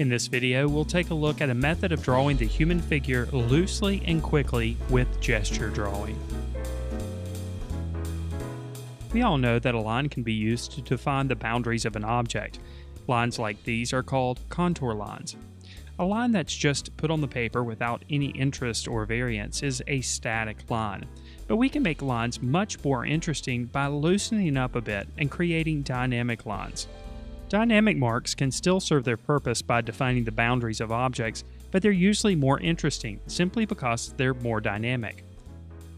In this video, we'll take a look at a method of drawing the human figure loosely and quickly with gesture drawing. We all know that a line can be used to define the boundaries of an object. Lines like these are called contour lines. A line that's just put on the paper without any interest or variance is a static line. But we can make lines much more interesting by loosening up a bit and creating dynamic lines. Dynamic marks can still serve their purpose by defining the boundaries of objects, but they're usually more interesting simply because they're more dynamic.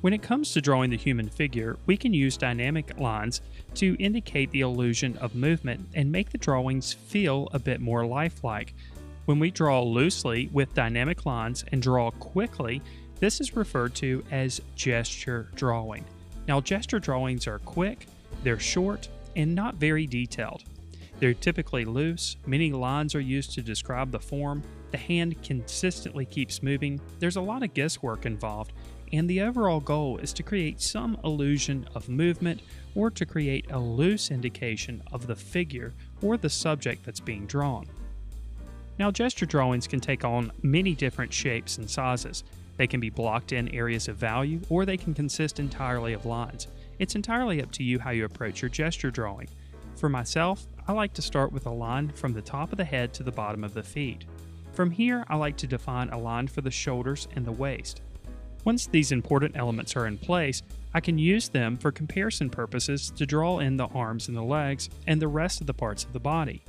When it comes to drawing the human figure, we can use dynamic lines to indicate the illusion of movement and make the drawings feel a bit more lifelike. When we draw loosely with dynamic lines and draw quickly, this is referred to as gesture drawing. Now, gesture drawings are quick, they're short, and not very detailed. They're typically loose, many lines are used to describe the form, the hand consistently keeps moving, there's a lot of guesswork involved, and the overall goal is to create some illusion of movement or to create a loose indication of the figure or the subject that's being drawn. Now, gesture drawings can take on many different shapes and sizes. They can be blocked in areas of value or they can consist entirely of lines. It's entirely up to you how you approach your gesture drawing. For myself, I like to start with a line from the top of the head to the bottom of the feet. From here, I like to define a line for the shoulders and the waist. Once these important elements are in place, I can use them for comparison purposes to draw in the arms and the legs and the rest of the parts of the body.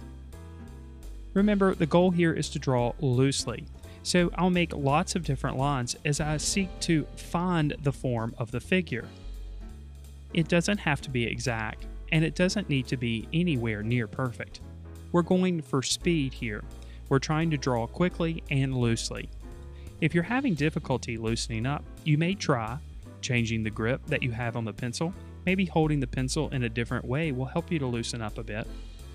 Remember, the goal here is to draw loosely, so I'll make lots of different lines as I seek to find the form of the figure. It doesn't have to be exact, and it doesn't need to be anywhere near perfect. We're going for speed here. We're trying to draw quickly and loosely. If you're having difficulty loosening up, you may try changing the grip that you have on the pencil. Maybe holding the pencil in a different way will help you to loosen up a bit.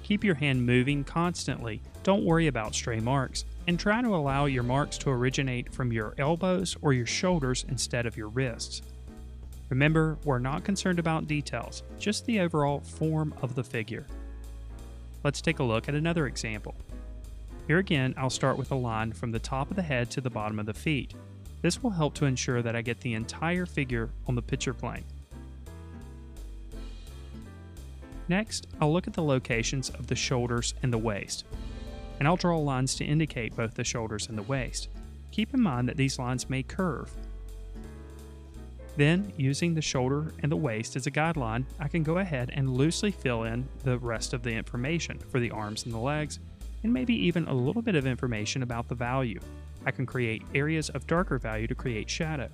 Keep your hand moving constantly. Don't worry about stray marks, and try to allow your marks to originate from your elbows or your shoulders instead of your wrists. Remember, we're not concerned about details, just the overall form of the figure. Let's take a look at another example. Here again, I'll start with a line from the top of the head to the bottom of the feet. This will help to ensure that I get the entire figure on the picture plane. Next, I'll look at the locations of the shoulders and the waist, and I'll draw lines to indicate both the shoulders and the waist. Keep in mind that these lines may curve. Then, using the shoulder and the waist as a guideline, I can go ahead and loosely fill in the rest of the information for the arms and the legs, and maybe even a little bit of information about the value. I can create areas of darker value to create shadow.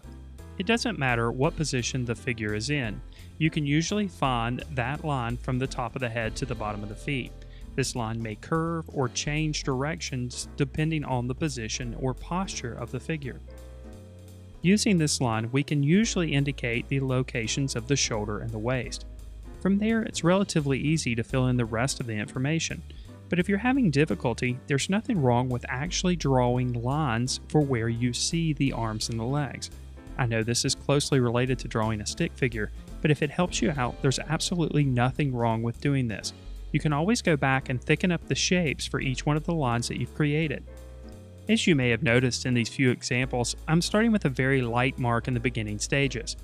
It doesn't matter what position the figure is in. You can usually find that line from the top of the head to the bottom of the feet. This line may curve or change directions depending on the position or posture of the figure. Using this line, we can usually indicate the locations of the shoulder and the waist. From there, it's relatively easy to fill in the rest of the information. But if you're having difficulty, there's nothing wrong with actually drawing lines for where you see the arms and the legs. I know this is closely related to drawing a stick figure, but if it helps you out, there's absolutely nothing wrong with doing this. You can always go back and thicken up the shapes for each one of the lines that you've created. As you may have noticed in these few examples, I'm starting with a very light mark in the beginning stages.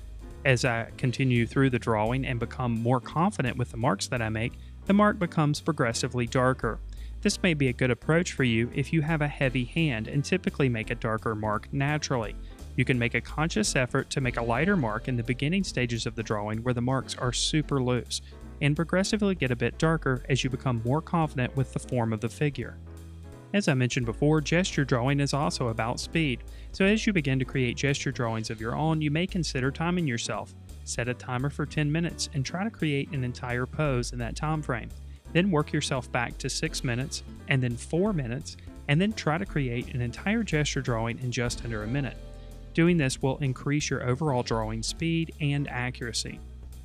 As I continue through the drawing and become more confident with the marks that I make, the mark becomes progressively darker. This may be a good approach for you if you have a heavy hand and typically make a darker mark naturally. You can make a conscious effort to make a lighter mark in the beginning stages of the drawing where the marks are super loose, and progressively get a bit darker as you become more confident with the form of the figure. As I mentioned before, gesture drawing is also about speed, so as you begin to create gesture drawings of your own, you may consider timing yourself. Set a timer for 10 minutes and try to create an entire pose in that time frame. Then work yourself back to 6 minutes, and then 4 minutes, and then try to create an entire gesture drawing in just under a minute. Doing this will increase your overall drawing speed and accuracy.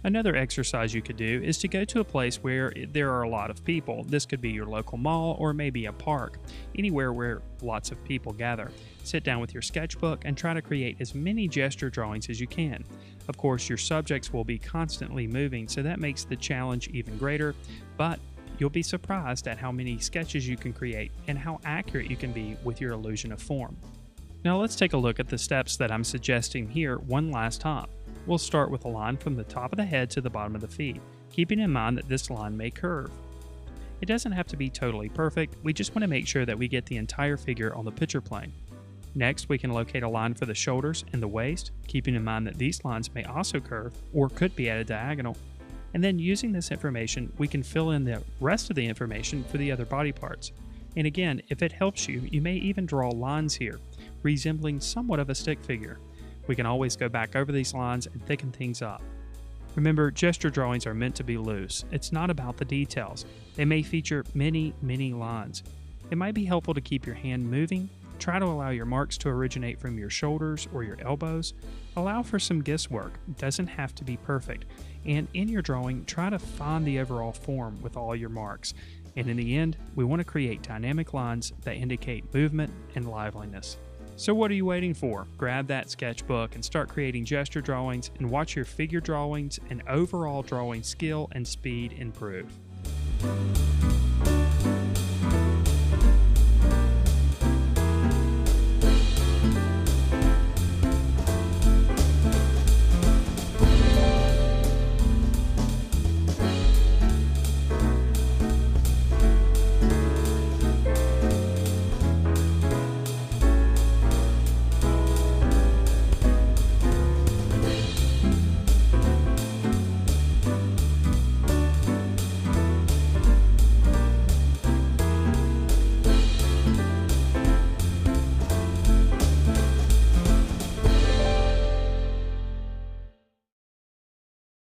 Another exercise you could do is to go to a place where there are a lot of people. This could be your local mall or maybe a park, anywhere where lots of people gather. Sit down with your sketchbook and try to create as many gesture drawings as you can. Of course, your subjects will be constantly moving, so that makes the challenge even greater, but you'll be surprised at how many sketches you can create and how accurate you can be with your illusion of form. Now let's take a look at the steps that I'm suggesting here one last time. We'll start with a line from the top of the head to the bottom of the feet, keeping in mind that this line may curve. It doesn't have to be totally perfect, we just want to make sure that we get the entire figure on the picture plane. Next, we can locate a line for the shoulders and the waist, keeping in mind that these lines may also curve or could be at a diagonal. And then using this information, we can fill in the rest of the information for the other body parts. And again, if it helps you, you may even draw lines here, resembling somewhat of a stick figure. We can always go back over these lines and thicken things up. Remember, gesture drawings are meant to be loose. It's not about the details. They may feature many lines. It might be helpful to keep your hand moving. Try to allow your marks to originate from your shoulders or your elbows. Allow for some guesswork. It doesn't have to be perfect. And in your drawing, try to find the overall form with all your marks. And in the end, we want to create dynamic lines that indicate movement and liveliness. So what are you waiting for? Grab that sketchbook and start creating gesture drawings and watch your figure drawings and overall drawing skill and speed improve.